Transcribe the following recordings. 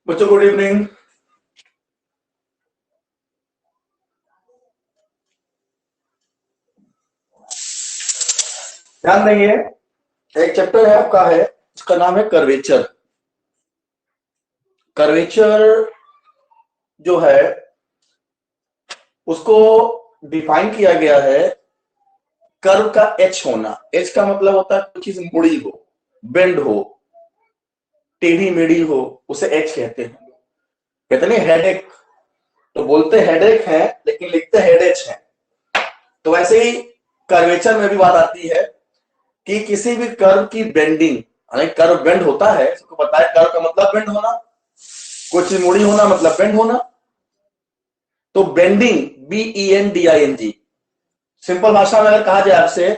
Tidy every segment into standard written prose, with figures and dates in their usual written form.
बच्चों good evening. ध्यान देंगे, एक चैप्टर है आपका है, उसका नाम है कर्वेचर। कर्वेचर जो है उसको डिफाइन किया गया है कर्व का एच होना। एच का मतलब होता है कोई चीज मुड़ी हो, बेंड हो, टेढ़ी मेढ़ी हो, उसे एच कहते हैं। कहते नहीं हेडेक, तो बोलते हेडेक है लेकिन लिखते हेड एच है। तो वैसे ही कर्वेचर में भी बात आती है कि किसी भी कर्व की बेंडिंग, यानी कर्व बेंड होता है, सबको पता है कर्व का मतलब बेंड होना, कुछ मुड़ी होना मतलब बेंड होना। तो बेंडिंग, BENDING, सिंपल भाषा में अगर कहा जाए आपसे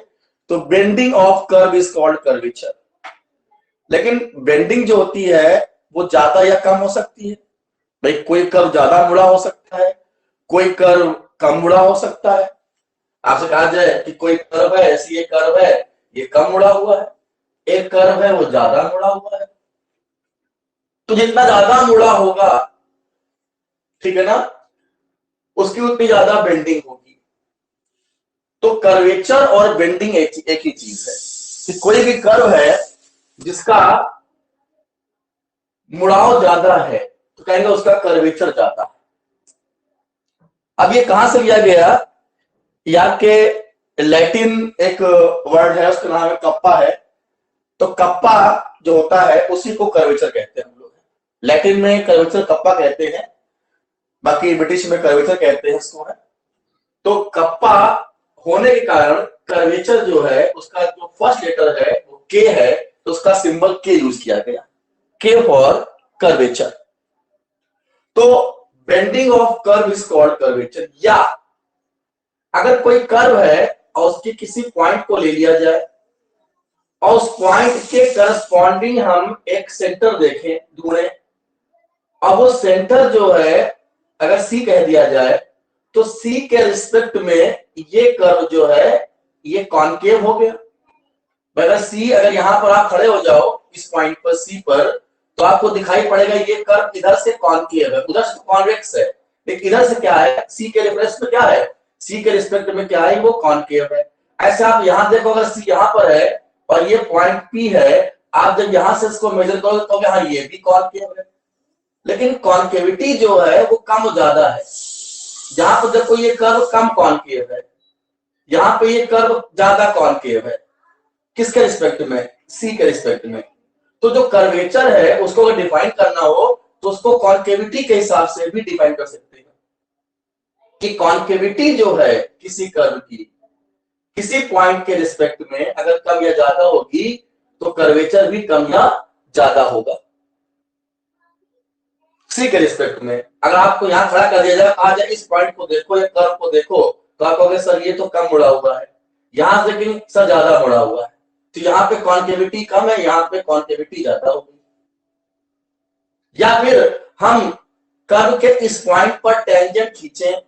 तो bending of curve is called curvature. लेकिन बेंडिंग जो होती है वो ज्यादा या कम हो सकती है। भाई कोई कर्व ज्यादा मुड़ा हो सकता है, कोई कर्व कम मुड़ा हो सकता है। आपसे कहा जाए कि कोई कर्व है, ऐसी ये कर्व है, ये कम मुड़ा हुआ है, एक कर्व है वो ज्यादा मुड़ा हुआ है। तो जितना ज्यादा मुड़ा होगा, ठीक है ना, उसकी उतनी ज्यादा बेंडिंग होगी। तो कर्वेचर और बेंडिंग एक ही चीज है कि कोई भी कर्व है जिसका मुड़ाव ज्यादा है तो कहेंगे उसका कर्वेचर ज्यादा है। अब ये कहां से लिया गया, यहाँ के लैटिन एक वर्ड है, उसका नाम है कप्पा है। तो कप्पा जो होता है उसी को कर्वेचर कहते हैं हम लोग। लैटिन में कर्वेचर कप्पा कहते हैं, बाकी ब्रिटिश में कर्वेचर कहते हैं इसको है। तो कप्पा होने के कारण कर्वेचर जो है उसका जो फर्स्ट लेटर है वो के है, तो उसका सिंबल के यूज किया गया, के फॉर कर्वेचर। तो bending of curve is called curvature. या अगर कोई कर्व है और उसके किसी पॉइंट को ले लिया जाए और उस पॉइंट के करस्पॉन्डिंग हम एक सेंटर देखें ढूंढें, अब वो सेंटर जो है अगर सी कह दिया जाए तो सी के रिस्पेक्ट में ये कर्व जो है ये कॉनकेव हो गया। अगर सी, अगर यहां पर आप खड़े हो जाओ इस पॉइंट पर सी पर, तो आपको दिखाई पड़ेगा ये कर्व इधर से कॉनकेव है, उधर से कॉन्वेक्स है, लेकिन इधर से क्या है, सी के रेफरेंस में क्या है, सी के रिस्पेक्ट में क्या है, वो कॉनकेव है। ऐसे आप यहां देखो, अगर सी यहां पर है और ये पॉइंट पी है, आप जब यहां से इसको मेजर करोगे तो हाँ ये भी कॉनकेव है। लेकिन कॉन्केविटी जो है वो कम ज्यादा है। जहां पर देखो ये कर्व कम कॉनकेव है, यहां पे ये कर्व ज्यादा कॉनकेव है। किसके रिस्पेक्ट में, सी के रिस्पेक्ट में। तो जो कर्वेचर है उसको अगर डिफाइन करना हो तो उसको कॉन्केविटी के हिसाब से भी डिफाइन कर सकते हैं कि कॉन्केविटी जो है किसी कर्व की किसी पॉइंट के रिस्पेक्ट में अगर कम या ज्यादा होगी तो कर्वेचर भी कम या ज्यादा होगा सी के रिस्पेक्ट में। अगर आपको यहां खड़ा कर दिया जाए, आ जाए इस पॉइंट को देखो या कर्व को देखो, तो आप कहोगे सर ये तो कम मुड़ा हुआ है, यहां से लेकिन सर ज्यादा मुड़ा हुआ है। तो यहाँ पे कॉन्केविटी कम है, यहाँ पे कॉन्केविटी ज्यादा होगी। या फिर हम कर्व के इस पॉइंट पर टेंजेंट खींचें,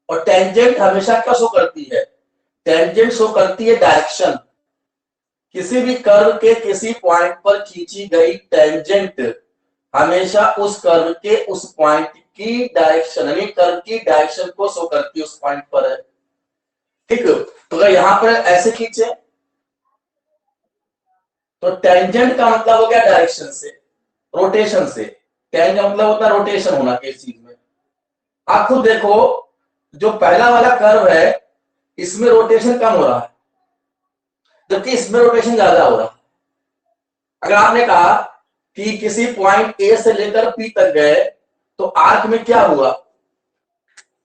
और टेंजेंट हमेशा क्या शो करती है, टेंजेंट शो करती है डायरेक्शन। किसी भी कर्व के किसी पॉइंट पर खींची गई टेंजेंट हमेशा उस कर्व के उस पॉइंट की डायरेक्शन, यानी कर्व की डायरेक्शन को शो करती है उस पॉइंट पर है। ठीक, तो अगर यहां पर ऐसे खींचे तो टेंजेंट का मतलब हो गया डायरेक्शन से, रोटेशन से। टेंजेंट का मतलब होता है रोटेशन होना किसी चीज में। आप खुद देखो, जो पहला वाला कर्व है इसमें रोटेशन कम हो रहा है, जबकि इसमें रोटेशन ज्यादा हो रहा है। अगर आपने कहा कि किसी पॉइंट ए से लेकर पी तक गए तो आर्क में क्या हुआ,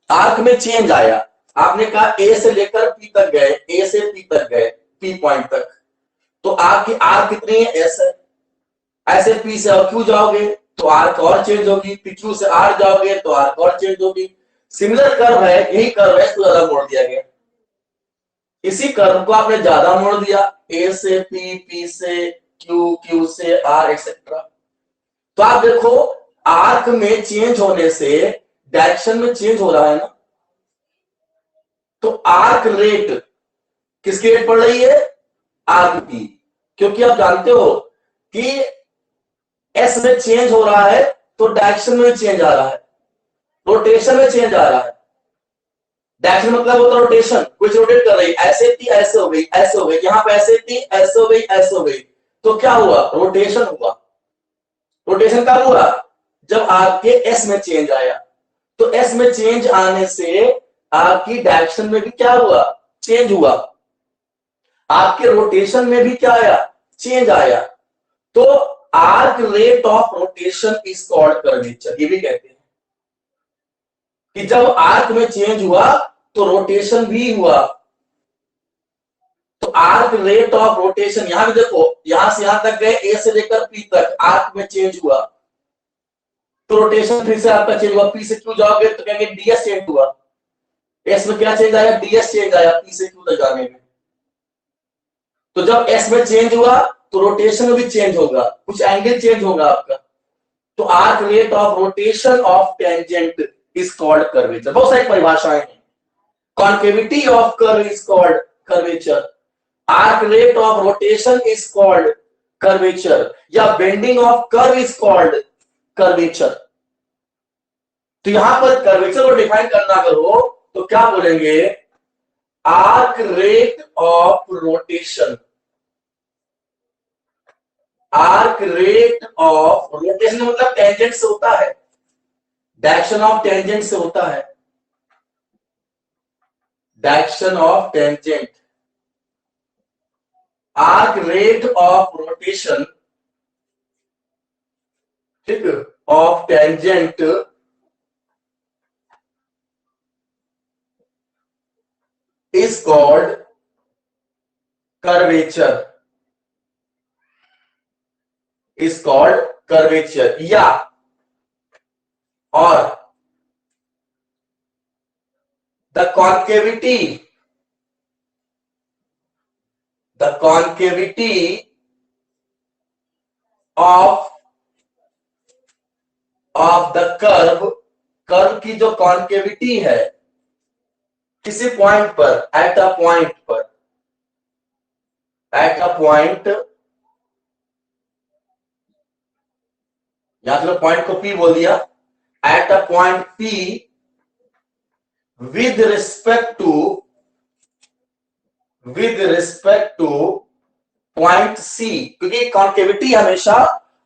आर्क में चेंज आया। आपने कहा ए से लेकर पी तक गए, ए से पी तक गए, पी पॉइंट तक, तो आपकी आर्क कितनी है, एस है। ऐसे पी से और क्यू जाओगे तो आर्क और चेंज होगी, पी क्यू से आर जाओगे तो आर्क और चेंज होगी। सिमिलर कर्व है, यही कर्व है, इसको ज्यादा मोड़ दिया गया। इसी कर्व को आपने ज्यादा मोड़ दिया, ए से पी, पी से क्यू, क्यू से आर एक्सेट्रा। तो आप देखो आर्क में चेंज होने से डायरेक्शन में चेंज हो रहा है ना। तो आर्क रेट किसकी रेट पड़ रही है, आर्क की, क्योंकि आप जानते हो कि एस में चेंज हो रहा है तो डायरेक्शन में चेंज आ रहा है, रोटेशन में चेंज आ रहा है। डायरेक्शन मतलब होता है रोटेशन, कुछ रोटेट कर रही है, ऐसे थी ऐसे हो गई, ऐसे हो गई, यहां पे ऐसे थी ऐसे हो गई, ऐसे हो गई, तो क्या हुआ, रोटेशन हुआ। रोटेशन कब हुआ, जब आपके एस में चेंज आया। तो एस में चेंज आने से आपकी डायरेक्शन में भी क्या हुआ, चेंज हुआ। आपके रोटेशन में भी क्या आया, चेंज आया। तो arc rate of rotation is called curvature, ये भी कहते हैं कि जब आर्क में चेंज हुआ तो रोटेशन भी हुआ। तो आर्क रेट ऑफ रोटेशन, यहां भी देखो, यहां से यहां तक गए, ए से लेकर पी तक आर्क में चेंज हुआ, तो रोटेशन फिर से आपका चेंज हुआ। पी से क्यू जाओगे तो कहेंगे डीएस चेंज हुआ। एस में क्या चेंज आया, डीएस चेंज आया पी से क्यू तक जाने में। तो जब एस में चेंज हुआ तो रोटेशन में भी चेंज होगा, कुछ एंगल चेंज होगा आपका। तो arc rate of rotation of tangent is called curvature. बहुत सारी परिभाषाएं हैं। Concavity of curve is called curvature, arc rate of rotation is called curvature, या bending of curve is called curvature. तो यहां पर कर्वेचर को डिफाइन करना अगर हो तो क्या बोलेंगे, arc rate of rotation, arc rate of rotation मतलब टेंजेंट से होता है, डायरेक्शन ऑफ टेंजेंट से होता है, direction of tangent. Arc rate of rotation, ठीक, of tangent is called curvature, is called curvature. या और the concavity, the concavity of the curve, curve की जो कॉन्केविटी है किसी पॉइंट पर, एट अ पॉइंट पर, एट अ पॉइंट, यहां से पॉइंट को पी बोल दिया, eight a point P with respect to point C, क्योंकि कॉन्केविटी हमेशा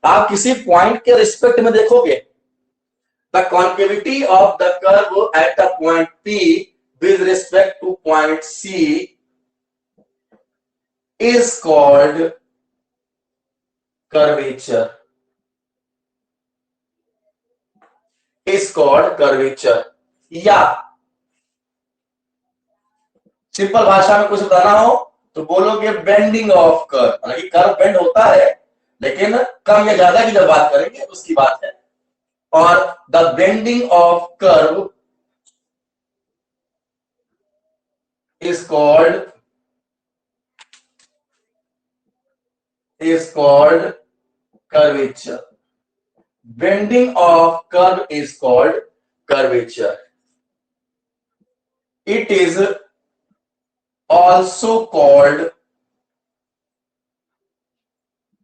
आप किसी पॉइंट के रिस्पेक्ट में देखोगे। The concavity of the curve at a point P with respect to point C is called curvature, is called curvature. या simple भाषा में कुछ बताना हो तो बोलोगे बेंडिंग ऑफ कर्व, हालांकि कर्व बेंड होता है लेकिन कम या ज्यादा की जब बात करेंगे तो उसकी बात है। और the bending of curve is called curvature, bending of curve is called curvature. It is also called,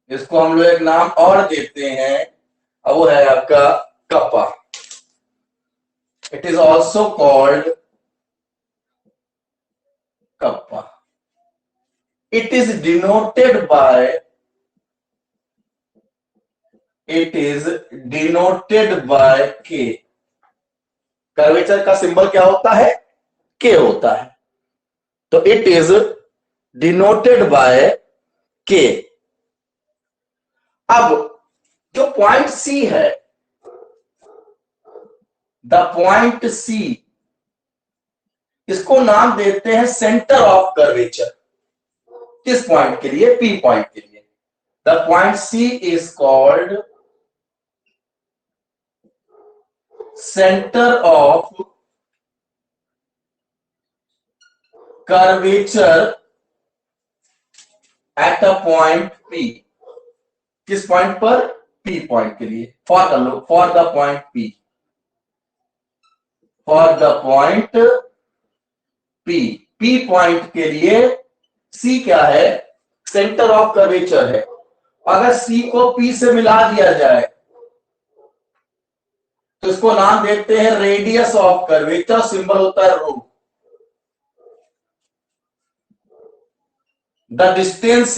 इसको हम लोग एक नाम और देते हैं, अब वो है आपका kappa. It is also called kappa. It is denoted by, it is denoted by के। कर्वेचर का सिंबल क्या होता है, के होता है। तो इट इज डिनोटेड बाय के। अब जो पॉइंट सी है, द पॉइंट सी, इसको नाम देते हैं सेंटर ऑफ कर्वेचर। किस पॉइंट के लिए, पी पॉइंट के लिए। The point C is called centre of curvature at a point P. किस पॉइंट पर, पी पॉइंट के लिए। फॉर कर लो, for the point P, for the point P, P point के लिए सी क्या है, सेंटर ऑफ कर्वेचर है। अगर सी को पी से मिला दिया जाए तो इसको नाम देते हैं रेडियस ऑफ कर्वेचर, सिंबल होता है rho. The distance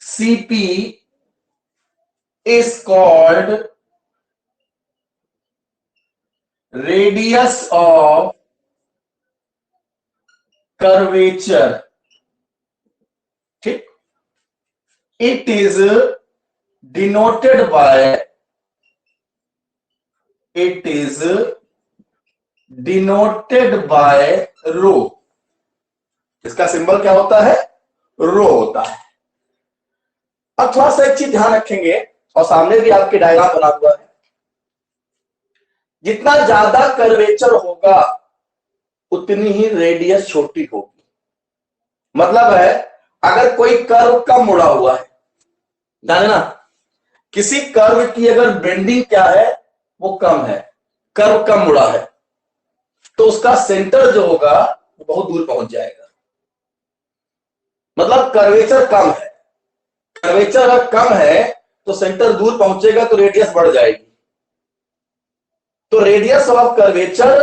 CP is called radius of curvature. ठीक, it is denoted by रो। इसका सिंबल क्या होता है? रो होता है। अब थोड़ा सा एक चीज ध्यान रखेंगे, और सामने भी आपके डायग्राम बना हुआ है, जितना ज्यादा कर्वेचर होगा उतनी ही रेडियस छोटी होगी। मतलब है, अगर कोई कर्व कम मुड़ा हुआ है, जाने ना, किसी कर्व की अगर बेंडिंग क्या है, वो कम है, कर्व कम मुड़ा है, तो उसका सेंटर जो होगा वो बहुत दूर पहुंच जाएगा। मतलब कर्वेचर कम है, कर्वेचर अगर कम है तो सेंटर दूर पहुंचेगा तो रेडियस बढ़ जाएगी। तो रेडियस ऑफ कर्वेचर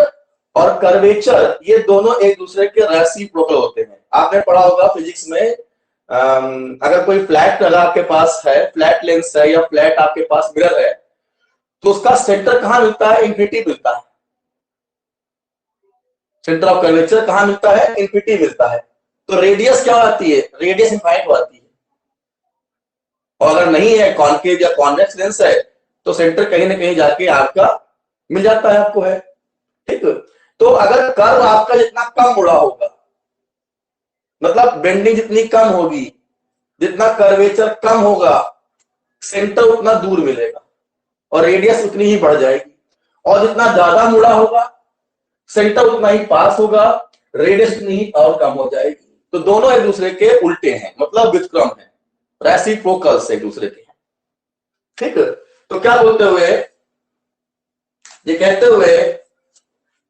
और कर्वेचर ये दोनों एक दूसरे के रेसिप्रोकल होते हैं। आपने पढ़ा होगा फिजिक्स में, अगर कोई फ्लैट अगर आपके पास है, फ्लैट लेंस है या फ्लैट आपके पास मिरर है, तो उसका सेंटर कहां मिलता है? इंफिनिटी मिलता है। सेंटर ऑफ कर्वेचर कहां मिलता है? इंफिनिटी मिलता है। तो रेडियस क्या आती है? रेडियस इनफाइनाइट आती है। और अगर नहीं है, कॉनकेव या कॉन्वेक्स लेंस है, तो सेंटर कहीं ना कहीं जाके आपका मिल जाता है, आपको है। ठीक, तो अगर कर्व आपका जितना कम मुड़ा होगा, मतलब बेंडिंग जितनी कम होगी, जितना कर्वेचर कम होगा, सेंटर उतना दूर मिलेगा और रेडियस उतनी ही बढ़ जाएगी। और जितना ज्यादा मुड़ा होगा, सेंटर उतना ही पास होगा, रेडियस उतनी ही और कम हो जाएगी। तो दोनों एक दूसरे के उल्टे हैं, मतलब व्युत्क्रम है, रेसिप्रोकल्स एक दूसरे के हैं। ठीक, तो क्या बोलते हुए, ये कहते हुए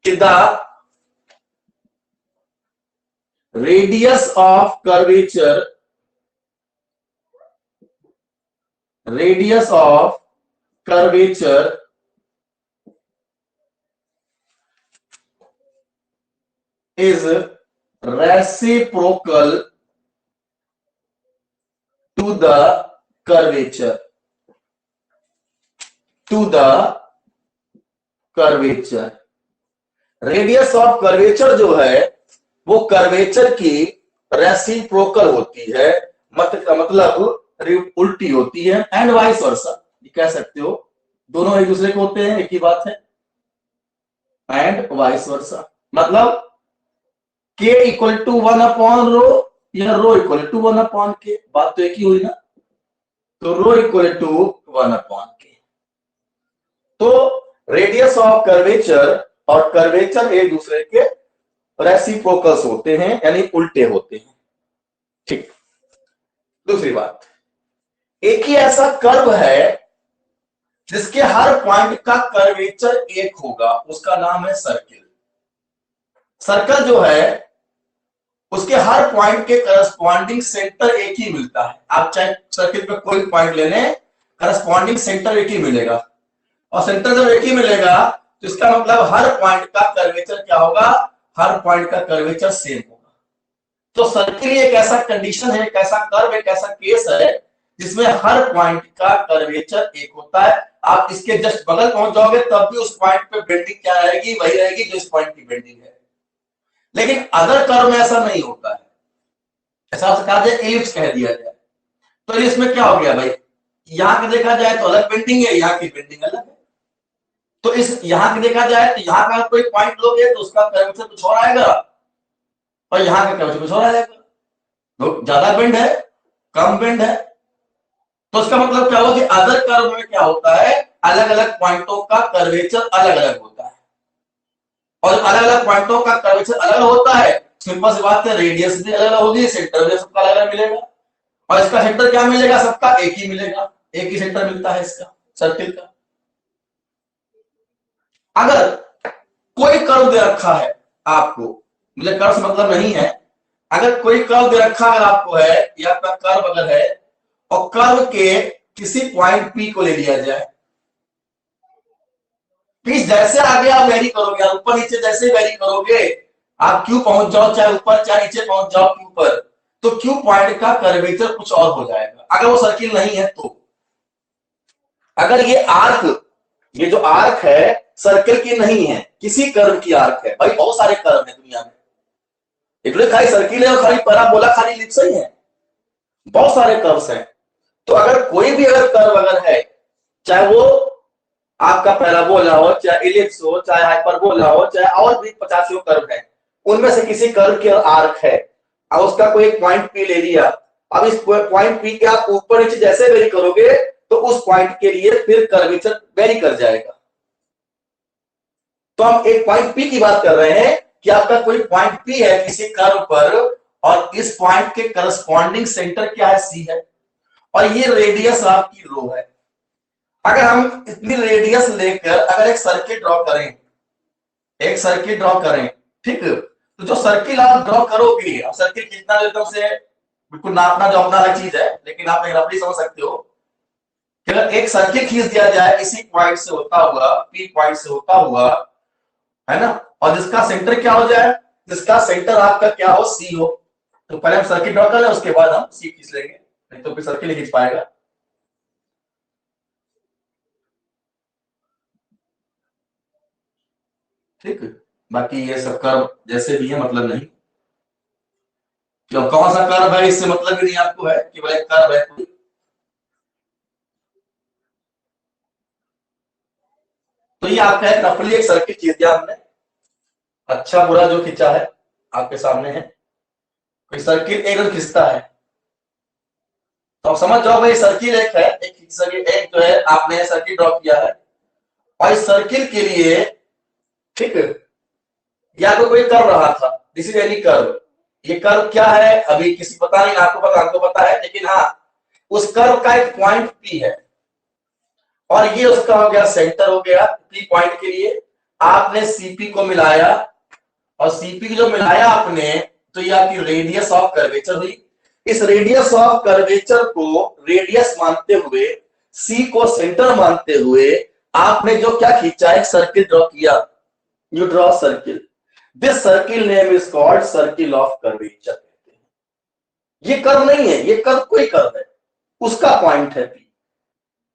कि the radius of curvature is reciprocal to the curvature. Radius of curvature जो है वो कर्वेचर की रेसिप्रोकल होती है, मतलब उल्टी होती है, एंड वाइस वर्सा, ये कह सकते हो, दोनों एक दूसरे के होते हैं, एक ही बात है। एंड वाइस वर्सा मतलब K इक्वल टू 1/रो या रो इक्वल टू 1/K, बात तो एक ही हुई ना। तो रो इक्वल टू 1/K। तो रेडियस ऑफ कर्वेचर और कर्वेचर एक दूसरे के रेसिप्रोकल्स होते हैं, यानी उल्टे होते हैं। ठीक, दूसरी बात, एक ही ऐसा कर्व है जिसके हर पॉइंट का कर्वेचर एक होगा, उसका नाम है सर्किल। सर्कल जो है उसके हर पॉइंट के करस्पॉन्डिंग सेंटर एक ही मिलता है। आप चाहे सर्किल पे कोई पॉइंट ले लें, करस्पॉन्डिंग सेंटर एक ही मिलेगा। और सेंटर जब एक ही मिलेगा तो इसका मतलब हर पॉइंट का कर्वेचर क्या होगा? हर पॉइंट का कर्वेचर सेम होगा। तो सर्किल एक ऐसा कंडीशन है, एक ऐसा कर्व, एक ऐसा केस है जिसमें हर पॉइंट का कर्वेचर एक होता है। आप इसके जस्ट बगल पहुंच जाओगे तब भी उस पॉइंट पे बेंडिंग क्या रहेगी? वही रहेगी जो इस पॉइंट की बेंडिंग है। लेकिन अदर कर्व में ऐसा नहीं होता है, ऐसा कहा जाए एलिप्स कह दिया जाए, तो इसमें क्या हो गया भाई? यहां की देखा जाए तो अलग बेंडिंग है, यहाँ की बेंडिंग अलग है। तो इस यहां की देखा जाए तो यहां का कोई पॉइंट लोगे तो उसका कर्वेचर कुछ और आएगा और यहां का कर्वेचर कुछ और आएगा। तो ज्यादा बेंड है, कम बेंड है, तो उसका मतलब क्या होगा कि अदर कर्व में क्या होता है? अलग अलग पॉइंटों का कर्वेचर अलग अलग होता है। और अलग अलग पॉइंटों का कर्वेचर अलग होता है, सिंपल सी बात है, रेडियस भी अलग होगी, सेंटर भी सबका अलग अलग मिलेगा। और इसका सेंटर क्या मिलेगा? सबका एक ही मिलेगा, एक ही सेंटर मिलता है इसका सर्किल का। अगर कोई कर्व दे रखा है आपको, मुझे कर्व से मतलब नहीं है, अगर कोई कर्व दे रखा अगर आपको है, या आपका कर्व अगर है और कर्व के किसी पॉइंट P को ले लिया जाए, प्लीज जैसे आगे आप वेरी करोगे, आप ऊपर नीचे जैसे वेरी करोगे, आप क्यू पहुंच जाओ चाहे ऊपर चाहे नीचे पहुंच जाओ क्यू पर, तो क्यू पॉइंट का कर्वेचर कुछ और हो जाएगा अगर वो सर्किल नहीं है तो। अगर ये आर्क, ये जो आर्क है सर्कल की नहीं है, किसी कर्व की आर्क है, भाई बहुत सारे कर्व है दुनिया में, एक खाली सर्किल है और खाली पैराबोला खाली इलिप्स ही है, बहुत सारे कर्व्स हैं। तो अगर कोई भी अगर कर्व अगर है, चाहे वो आपका पैराबोला हो, चाहे इलिप्स हो, चाहे हाइपरबोला हो, चाहे और भी 50 कर्व है, उनमें से किसी कर्व के आर्क है, अब उसका कोई एक पॉइंट पी ले लिया, अब इस पॉइंट पी के आप ऊपर नीचे जैसे वेरी करोगे तो उस पॉइंट के लिए फिर कर्वेचर वेरी कर जाएगा। तो हम एक पॉइंट पी की बात कर रहे हैं कि आपका कोई पॉइंट पी है किसी कर्व पर, और इस पॉइंट के करस्पॉन्डिंग सेंटर क्या है, सी है, और ये रेडियस आपकी रो है। अगर हम इतनी रेडियस लेकर अगर एक सर्किल ड्रॉ करें, एक सर्किल ड्रॉ करें, ठीक, तो जो सर्किल आप ड्रॉ करोगे, अब सर्किल खींचना एकदम से बिल्कुल नापना जो अपना अलग चीज है, लेकिन आप एक रफली समझ सकते हो कि अगर एक सर्किल खींच दिया जाए इसी पॉइंट से होता हुआ, पी पॉइंट से होता हुआ, है ना, और जिसका सेंटर क्या हो जाए, जिसका सेंटर आपका क्या हो, सी हो, तो पहले हम सर्किल ड्रॉ कर लें, उसके बाद हम सी खींच लेंगे, नहीं तो फिर सर्किल नहीं खींच पाएगा। ठीक, बाकी ये सब कर्व जैसे भी है मतलब नहीं, क्यों कौन सा कर्व है इससे मतलब भी नहीं आपको है कि भाई कर्व है कोई। तो ये आपका एक रफली एक सर्किल खींच दिया हमने, अच्छा बुरा जो खींचा है आपके सामने है, कोई सर्किल एक खींचता है, तो आप समझ जाओ भाई सर्किल एक है, एक सर्किल एक जो है आपने सर्किल ड्रॉ किया है, और इस सर्किल के लिए, ठीक, या तो कोई कर्व रहा था, दिस इज एनी कर्व, ये कर्व क्या है अभी किसी पता नहीं, आपको पता हमको पता है, लेकिन हाँ उस कर्व का एक पॉइंट पी है, और ये उसका हो गया सेंटर हो गया पी पॉइंट के लिए, आपने सीपी को मिलाया, और सीपी जो मिलाया आपने, तो ये आपकी रेडियस ऑफ कर्वेचर हुई। इस रेडियस ऑफ कर्वेचर को रेडियस मानते हुए, सी को सेंटर मानते हुए, आपने जो क्या खींचा, एक सर्किल ड्रॉ किया, you draw circle, this circle name is called circle of curvature कहते हैं। ये कर्व नहीं है, ये कर्व कोई कर्व है, उसका पॉइंट है पी,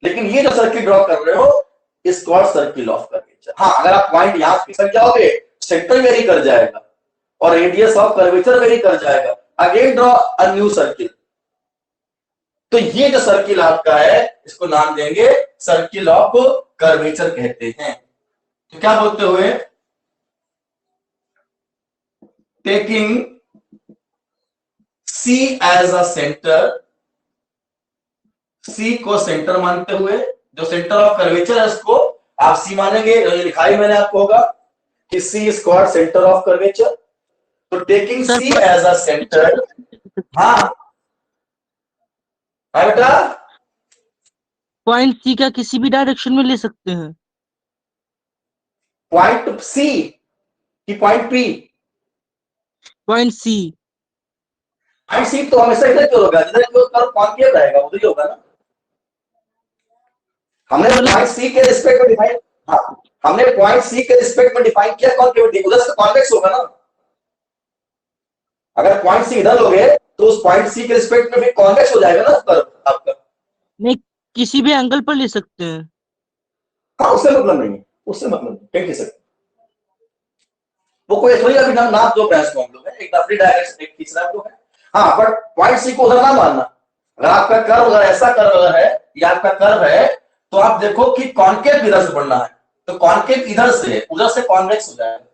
लेकिन ये जो सर्किल ड्रॉ कर रहे हो इस कॉल्ड सर्किल ऑफ कर्वेचर। हाँ अगर आप पॉइंट यहां पे सक जाओगे, सेंटर वेरी कर जाएगा और रेडियस ऑफ कर्वेचर वेरी कर जाएगा, again draw a new circle, तो ये जो सर्किल आपका है इसको नाम देंगे सर्किल ऑफ कर्वेचर कहते हैं। तो क्या बोलते हुए, taking C as a centre, C को सेंटर मानते हुए, जो सेंटर ऑफ कर्वेचर है उसको आप सी मानेंगे, लिखा ही मैंने आपको होगा कि C is called centre of curvature, तो taking C as a centre, हाँ हाँ बेटा, पॉइंट सी क्या किसी भी डायरेक्शन में ले सकते हैं? पॉइंट सी की point P, point C, point C तो हमेशा इधर क्यों होगा, जिधर क्यों कर्व कॉन्केव रहेगा उधर ही होगा ना, हमने पॉइंट सी के रिस्पेक्ट में डिफाइन, हाँ हमने पॉइंट सी के रिस्पेक्ट में डिफाइन किया कॉन्केविटी, उधर से कॉन्वेक्स होगा ना, अगर पॉइंट सी इधर लोगे तो उस पॉइंट सी के रिस्पेक्ट में फिर कॉन्वेक्स हो जाएगा ना कर्व आपका। नहीं किसी भी एंगल पर ले सकते हैं। हाँ उससे मतलब नहीं है, उससे मतलब नहीं, कह नहीं सकते, वो कोई थोड़ी अभी नाप दो प्रेस को हम लोग है, एक अपनी डायरेक्शन एक तीसरा लोग है, हाँ बट पॉइंट सी को उधर ना मानना, अगर आपका कर्व अगर ऐसा कर्व है या आपका कर्व है, तो आप देखो कि कॉन्केव इधर से बढ़ना है, तो कॉन्केव इधर से उधर से कॉन्वेक्स हो जाएगा,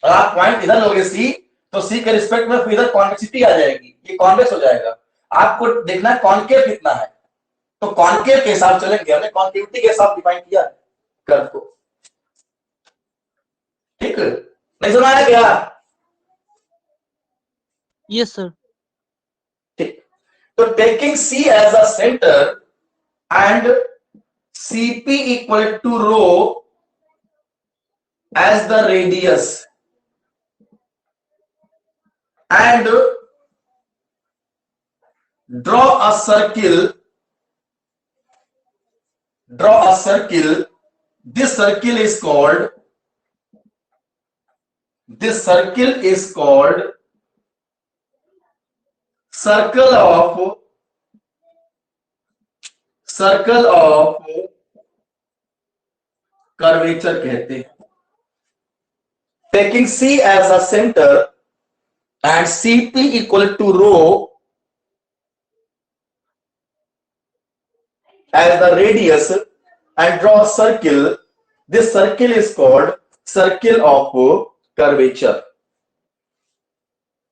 अगर आप पॉइंट इधर लोगे सी, तो सी के रिस्पेक्ट में फिर इधर कॉन्वेक्सिटी आ जाएगी, ये कॉन्वेक्स हो जाएगा, आपको देखना है कॉन्केव कितना है, तो कॉन्केव के हिसाब चलेंगे, हमने कॉन्केविटी के हिसाब डिफाइन किया है कर्व को, ठीक, नहीं सुनाया क्या? Yes sir. ठीक, तो taking C as a centre and Cp equal to rho as the radius and draw a circle this circle is called circle of curvature कहते हैं. Taking C as a center and CP equal to rho as the radius and draw a circle. This circle is called circle of curvature.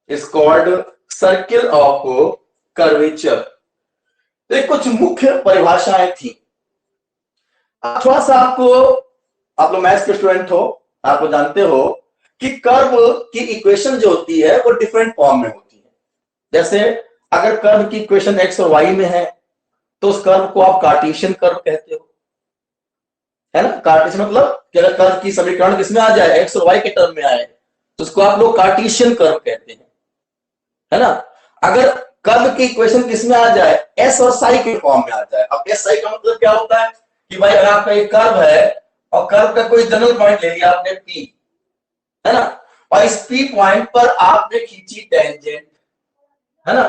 Is called circle of curvature. ये कुछ मुख्य परिभाषाएं थी. थोड़ा सा आप लोग मैथ्स के स्टूडेंट हो, आप लोग जानते हो कि कर्व की इक्वेशन जो होती है वो डिफरेंट फॉर्म में होती है. जैसे अगर कर्व की इक्वेशन एक्स और वाई में है तो उस कर्व को आप कार्टेशियन कर्व कहते हो, है ना. कार्टेशियन मतलब कि अगर कर्व की समीकरण किसमें आ जाए, एक्स और वाई के टर्म में आए, तो उसको आप लोग कार्टेशियन कर्व कहते हैं, है ना. अगर कर्व की इक्वेशन किसमें आ जाए, एस और साई के फॉर्म में आ जाए. अब एस साई का मतलब क्या होता है कि भाई अगर आपका एक कर्व है और कर्व का कोई जनरल पॉइंट ले लिया आपने पी, है ना, और इस पी पॉइंट पर आपने खींची टेंजेंट, है ना,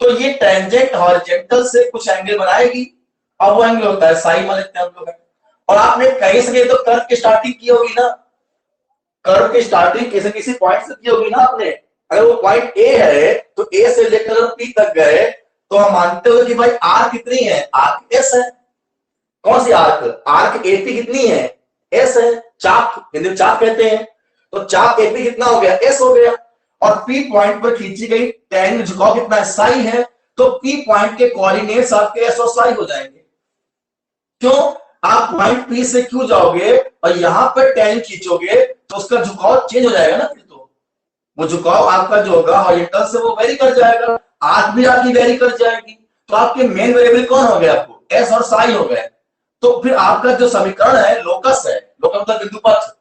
तो ये टेंजेंट हॉरिजॉन्टल से कुछ एंगल बनाएगी और वो एंगल होता है साई मान लेते हैं हम लोग. और आपने कहीं से तो कर्व की स्टार्टिंग की होगी ना, कर्व की स्टार्टिंग किसी पॉइंट से की होगी ना आपने. अगर वो पॉइंट ए है तो ए से लेकर पी तक गए तो हम मानते हो कि भाई आर्क कितनी है, आर्क एस है. कौन सी आर्क, आर्क एपी कितनी है, एस है. चाप, हिंदी में चाप कहते हैं, तो चाप एपी कितना हो गया, एस हो गया. और पी पॉइंट पर खींची गई टेन झुकाव कितना है, साई है. तो पी पॉइंट के कोऑर्डिनेट्स आपके एस और साई हो जाएंगे. क्यों, आप पॉइंट पी से क्यों जाओगे और यहां पर टेन खींचोगे तो उसका झुकाव चेंज हो जाएगा ना. फिर तो वो झुकाव आपका जो होगा हॉरिजॉन्टल से वो वेरी कर जाएगा, आर्क भी आपकी वेरी कर जाएगी. तो आपके मेन वेरिएबल कौन हो गया, आपको एस और साई हो गए. तो फिर आपका जो समीकरण है लोकस है, लोकस मतलब बिंदु पथ,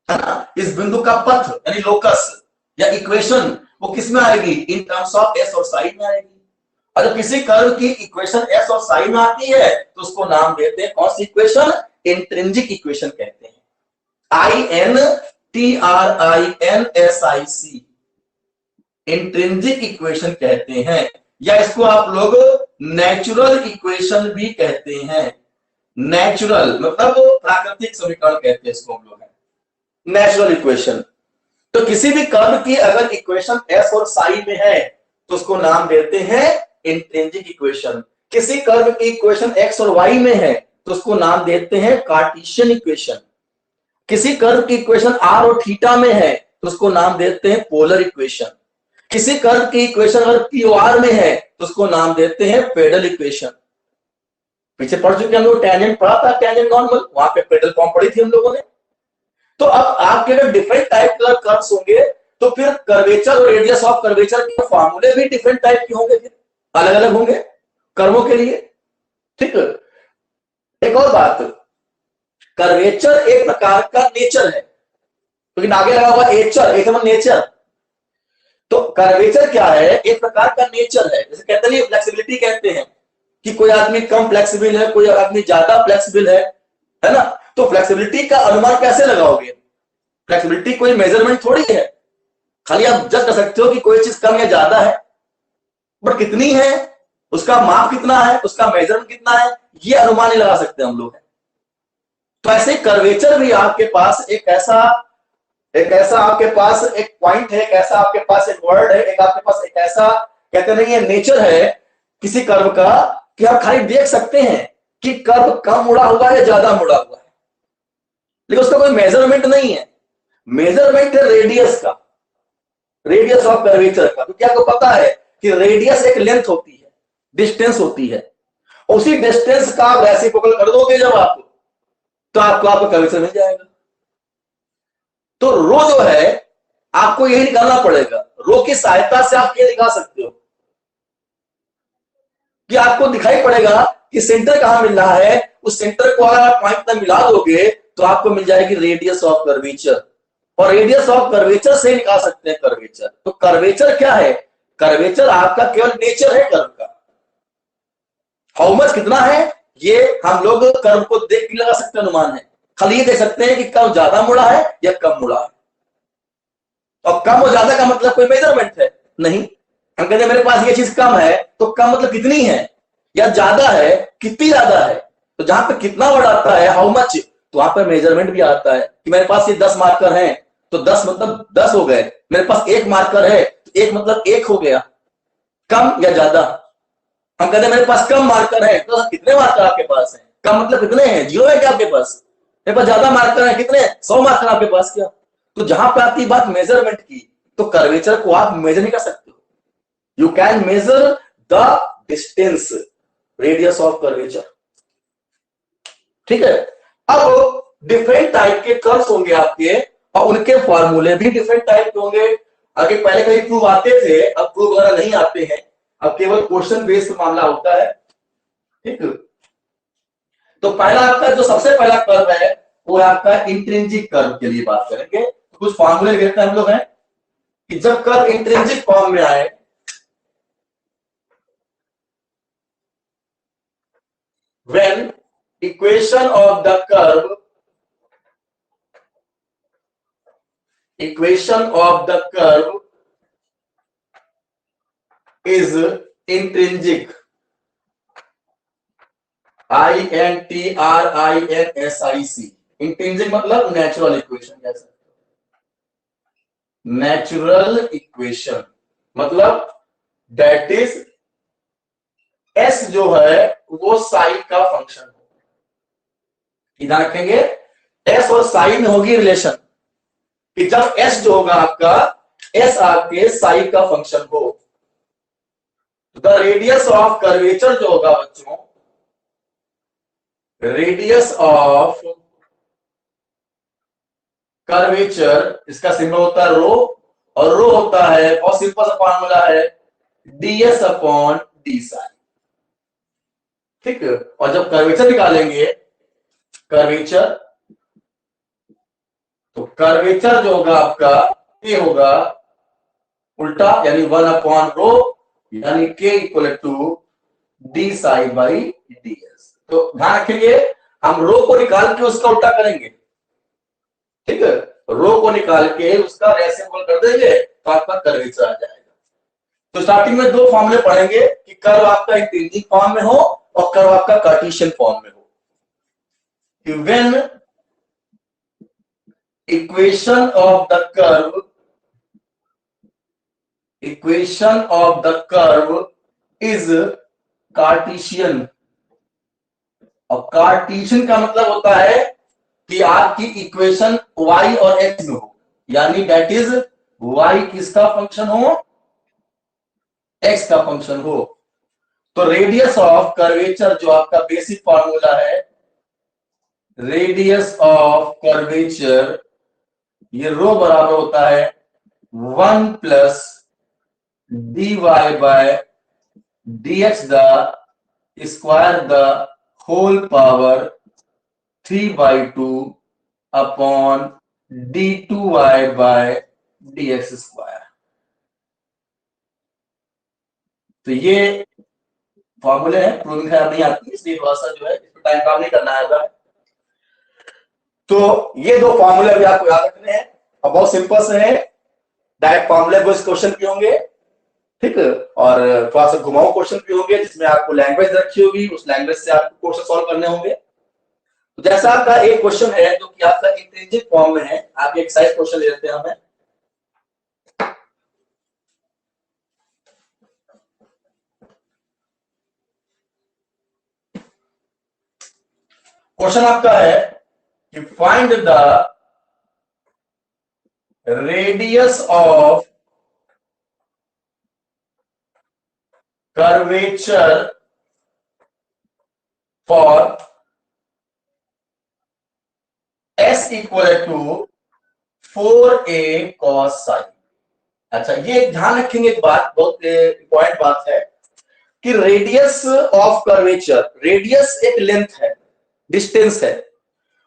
है ना. इस बिंदु का पथ यानी लोकस या इक्वेशन वो किस में आएगी, इन टर्म्स ऑफ एस और साई में आएगी. और जब किसी कर्व की इक्वेशन एस और साई में आती है तो उसको नाम देते हैं कौन सी इक्वेशन, इंट्रिंसिक इक्वेशन कहते हैं. INTRINSIC इंट्रिंसिक इक्वेशन कहते हैं, या इसको आप लोग नेचुरल इक्वेशन भी कहते हैं. नेचुरल मतलब प्राकृतिक समीकरण कहते हैं इसको हम लोग, नेचुरल इक्वेशन. तो किसी भी कर्व की अगर इक्वेशन एस और साई में है तो उसको नाम देते हैं इंट्रिंसिक इक्वेशन. किसी कर्व की इक्वेशन एक्स और वाई में है तो उसको नाम देते हैं कार्टेशियन इक्वेशन. किसी कर्व की इक्वेशन आर और थीटा में है तो उसको नाम देते हैं पोलर इक्वेशन. किसी कर्व की इक्वेशन अगर पी और आर में है तो उसको नाम देते हैं पेडल इक्वेशन. पीछे पढ़ चुके हम लोग, टेंजेंट पढ़ा था, टेंजेंट नॉर्मल, वहां पे पेडल फॉर्म पढ़ी थी हम लोगों ने. तो अब आपके अगर डिफरेंट टाइप के कर्व्स होंगे तो फिर कर्वेचर और रेडियस ऑफ कर्वेचर के फॉर्मूले भी डिफरेंट टाइप के होंगे, फिर अलग अलग होंगे कर्वों के लिए. ठीक है. एक और बात, कर्वेचर एक प्रकार का नेचर है, लेकिन आगे लगा हुआ एचर, एक नेचर. तो कर्वेचर क्या है, एक प्रकार का नेचर है. जैसे कहते हैं फ्लेक्सिबिलिटी कहते हैं कि कोई आदमी कम फ्लेक्सिबल है, कोई आदमी ज्यादा फ्लेक्सिबल है ना. तो फ्लेक्सिबिलिटी का अनुमान कैसे लगाओगे, फ्लेक्सिबिलिटी कोई मेजरमेंट थोड़ी है, खाली आप जज कर सकते हो कि कोई चीज कम या ज्यादा है, बट कितनी है, उसका माप कितना है, उसका मेजरमेंट कितना है, ये अनुमान नहीं लगा सकते हम लोग. तो ऐसे कर्वेचर भी आपके पास एक ऐसा आपके पास एक पॉइंट है, एक ऐसा आपके पास एक वर्ड है, एक आपके पास एक ऐसा कहते नहीं है नेचर है किसी कर्व का कि आप खाली देख सकते हैं कि कर्व कम मुड़ा हुआ है या ज्यादा मुड़ा हुआ है, लेकिन उसका कोई मेजरमेंट नहीं है. मेजरमेंट है रेडियस का, रेडियस ऑफ कर्वेचर का. तो क्या आपको पता है कि रेडियस एक लेंथ होती है, डिस्टेंस होती है, उसी डिस्टेंस का आप रेसिप्रोकल कर दोगे जब आप, तो आपको आपका कर्वेचर मिल जाएगा. तो रो जो है आपको यही निकालना पड़ेगा. रो की सहायता से आप ये निकाल सकते हो कि आपको दिखाई पड़ेगा कि सेंटर कहां मिल रहा है. उस सेंटर को अगर आप पॉइंट तक मिला दोगे तो आपको मिल जाएगी रेडियस ऑफ कर्वेचर, और रेडियस ऑफ कर्वेचर से निकाल सकते हैं कर्वेचर. तो कर्वेचर क्या है, कर्वेचर आपका केवल नेचर है कर्व का. हाउ मच कितना है ये हम लोग कर्व को देख के लगा सकते हैं, अनुमान है. खाली ये देख सकते हैं कि कर्व ज्यादा मुड़ा है या कम मुड़ा है। और कम और ज्यादा का मतलब कोई मेजरमेंट है नहीं। हम कहते हैं मेरे पास ये चीज कम है, तो कम मतलब कितनी है, या ज्यादा है कितनी ज्यादा है। तो जहां पे कितना वर्ड आता है, हाउ मच, तो वहां पे मेजरमेंट भी आता है कि मेरे पास ये 10 मार्कर हैं, तो 10 मतलब 10 हो गए। मेरे पास 1 मार्कर है तो 1 मतलब 1 हो गया, कम या ज्यादा। हम कहते हैं मेरे पास कम मार्कर है, तो कितने मार्कर आपके पास है, कम मतलब कितने हैं, 0 है क्या आपके पास। मेरे पास ज्यादा मार्कर है, कितने, 100 मार्कर आपके पास क्या। तो जहां पे आती बात मेजरमेंट की, तो कर्वेचर को आप मेजर नहीं कर सकते हो। You can measure the distance, radius of curvature. ठीक है। अब डिफरेंट टाइप के कर्व्स होंगे आपके, और उनके फॉर्मूले भी डिफरेंट टाइप के होंगे। आगे पहले कहीं प्रूव आते थे, अब प्रूव वगैरह नहीं आते हैं, अब केवल क्वेश्चन बेस्ड मामला होता है। ठीक। तो पहला आपका जो सबसे पहला कर्व है वो है आपका इंट्रिंसिक कर्व के लिए बात करेंगे। तो कुछ फॉर्मूले देखते हैं हम लोग हैं कि जब कर्व इंट्रिंसिक फॉर्म में आए, when equation of the curve is intrinsic, INTRINSIC, intrinsic मतलब नेचुरल इक्वेशन कह सकते हो। नेचुरल इक्वेशन मतलब दैट इज एस जो है वो साइन का फंक्शन हो। ध्यान रखेंगे, एस और साइन होगी रिलेशन, कि जब एस जो होगा आपका, एस आपके साइन का फंक्शन हो। द रेडियस ऑफ कर्वेचर जो होगा बच्चों, रेडियस ऑफ कर्वेचर, इसका सिंबल होता है रो, और रो होता है, बहुत सिंपल सा फॉर्मूला है, ds अपॉन डी साइन। ठीक है। और जब कर्वेचर निकालेंगे, कर्वेचर, तो कर्वेचर जो होगा आपका ये होगा उल्टा, यानी 1 अपॉन रो, यानी k equal to D sine by ds। तो ध्यान रखेंगे, हम रो को निकाल के उसका उल्टा करेंगे। ठीक है। रो को निकाल के उसका रेसिप्रोकल कर देंगे तो आपका कर्वेचर आ जाएगा। तो स्टार्टिंग में 2 फॉर्मूले पढ़ेंगे कि कर्व आपका इंट्रिंसिक फॉर्म में हो और कर्व आपका कार्टेशियन फॉर्म में हो। When equation of the curve is Cartesian, और कार्टेशियन का मतलब होता है कि आपकी इक्वेशन y और x में हो, यानी दैट इज y किसका फंक्शन हो, x का फंक्शन हो। तो रेडियस ऑफ कर्वेचर जो आपका बेसिक फॉर्मूला है, रेडियस ऑफ कर्वेचर, ये रो बराबर होता है 1 plus dy by dx the square the whole power 3/2 upon d2y by dx square. तो ये फॉर्मूले हैं, प्रूविंग खैर नहीं आती, इसलिए थोड़ा सा जो है इस पर टाइम काम नहीं करना है। तो ये 2 फॉर्मूले भी आपको याद रखने हैं, और बहुत सिंपल से हैं, डायरेक्ट फॉर्मूले बेस्ड क्वेश्चन भी होंगे। ठीक है। और थोड़ा सा घुमाऊ क्वेश्चन भी होंगे, जिसमें आपको लैंग्वेज रखी होगी, उस लैंग्वेज से आपको क्वेश्चन सॉल्व करने होंगे। तो जैसा आपका एक क्वेश्चन है जो कि आपका इंट्रिंसिक फॉर्म में है, आप एक एक्सरसाइज क्वेश्चन ले लेते हैं हमें। क्वेश्चन आपका है कि find the radius of curvature for s equal to 4a cos sine. अच्छा, ये ध्यान रखेंगे, एक बात बहुत इंपॉर्टेंट बात है कि रेडियस ऑफ कर्वेचर, रेडियस एक लेंथ है, डिस्टेंस है,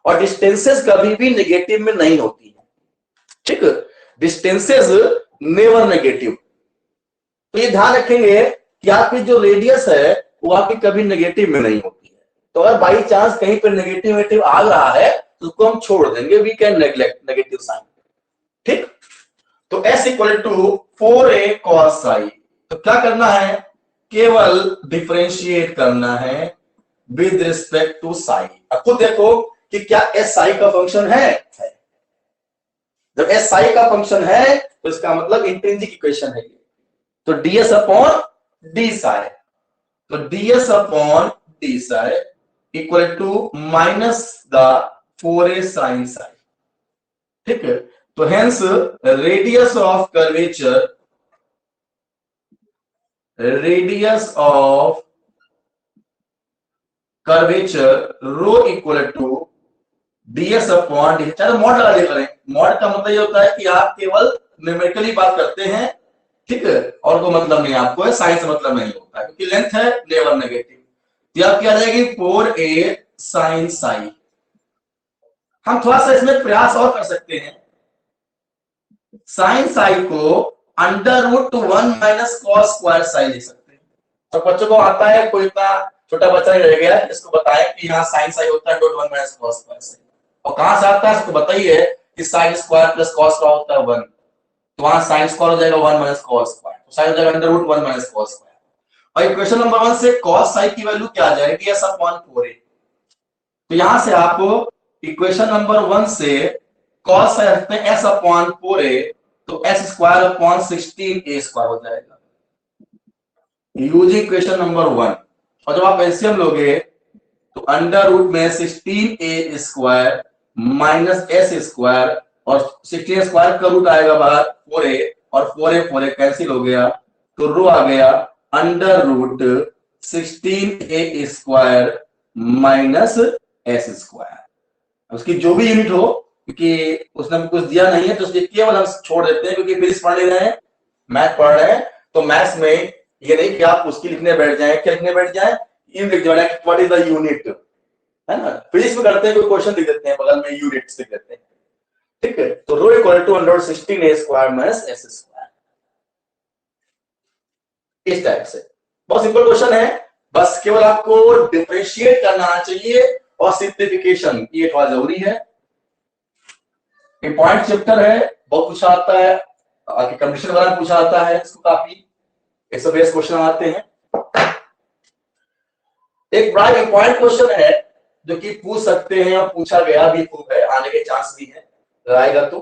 और डिस्टेंसेस कभी भी नेगेटिव में नहीं होती है। ठीक है। Distances never negative. तो ये ध्यान रखेंगे कि आपकी जो रेडियस है वो आपकी कभी नेगेटिव में नहीं होती है। तो अगर बाई चांस कहीं पर नेगेटिव आ रहा है तो उसको हम छोड़ देंगे, we can neglect negative sign. ठीक, तो s equal to 4a cos psi। तो क्या करना है, केवल डिफरेंशिएट करना है विद रिस्पेक्ट टू साई। अब खुद देखो कि क्या s साई का फंक्शन है। जब s साई का फंक्शन है तो इसका मतलब इंट्रिंसिक इक्वेशन है ये। तो ds अपॉन डी साई, तो ds upon D psi equal to minus the 4a sin psi. ठीक है, तो hence radius of curvature, radius of curvature rho equal to ds upon D. चलो मॉड लगा दिया करें। मॉड का मतलब ये होता है कि आप केवल न्यूमेरिकली बात करते हैं, ठीक है, और कोई मतलब नहीं आपको है, साइन से मतलब नहीं होता है क्योंकि लेंथ है नेवर नेगेटिव। तो आप क्या आ जाएगी 4a sin साई। हम थोड़ा सा इसमें प्रयास और कर सकते हैं, साइन साई को under root 1 minus cos square psi लिख सकते हैं। तो बच्चों को आता है, कोई इतना छोटा बच्चा नहीं रह गया इसको बताएं कि यहाँ साइन साई होता है under 1 minus cos square Sai, और कहां से आता है इसको बताइए कि साइन स्क्वायर प्लस कॉस का होता है 1, तो वहां साइन स्क्वायर हो जाएगा 1 माइनस कॉस स्क्वायर, तो साइन हो जाएगा under root 1 minus cos square. और इक्वेशन नंबर 1 से कॉस साई की वैल्यू क्या आ जाएगी, s अपॉन 4a। तो यहां से आप इक्वेशन नंबर 1 से कॉस साई रखते हैं s अपॉन 4a, तो s square upon 16a square हो जाएगा यूजिंग इक्वेशन नंबर 1। और जब आप एलसीएम लोगे तो अंडर रूट में 16a square minus s square, और 16 स्क्वायर का रूट आएगा बाहर 4a, और 4a कैंसिल हो गया, तो रो आ गया under root 16a square minus s square. उसकी जो भी यूनिट हो, क्योंकि उसने कुछ दिया नहीं है तो उसके केवल हम छोड़ देते हैं, क्योंकि फिजिक्स पढ़ रहे हैं, मैथ पढ़ रहे हैं, तो मैथ्स में ये नहीं कि आप उसकी लिखने बैठ जाएं, क्या लिखने बैठ जाएं, यूनिट लिख जाए, व्हाट इज द यूनिट, है ना। फिजिक्स में करते हैं कोई क्वेश्चन लिख देते हैं बगल में यूनिट्स लिख देते हैं, ठीक है। तो rho equal to under 16a square minus s square, इस टाइप से। बहुत सिंपल क्वेश्चन है, बस केवल आपको डिफरेंशिएट करना आना चाहिए, और सिंप्लीफिकेशन ये थोड़ा जरूरी है। पॉइंट चैप्टर है, बहुत पूछा आता है, आपके कंडीशन वाला पूछा आता है, इसको काफी 120 क्वेश्चन आते हैं। एक बड़ा इंपॉर्टेंट क्वेश्चन है जो कि पूछ सकते हैं, और पूछा गया भी खूब है, आने के चांस भी है, आएगा तो।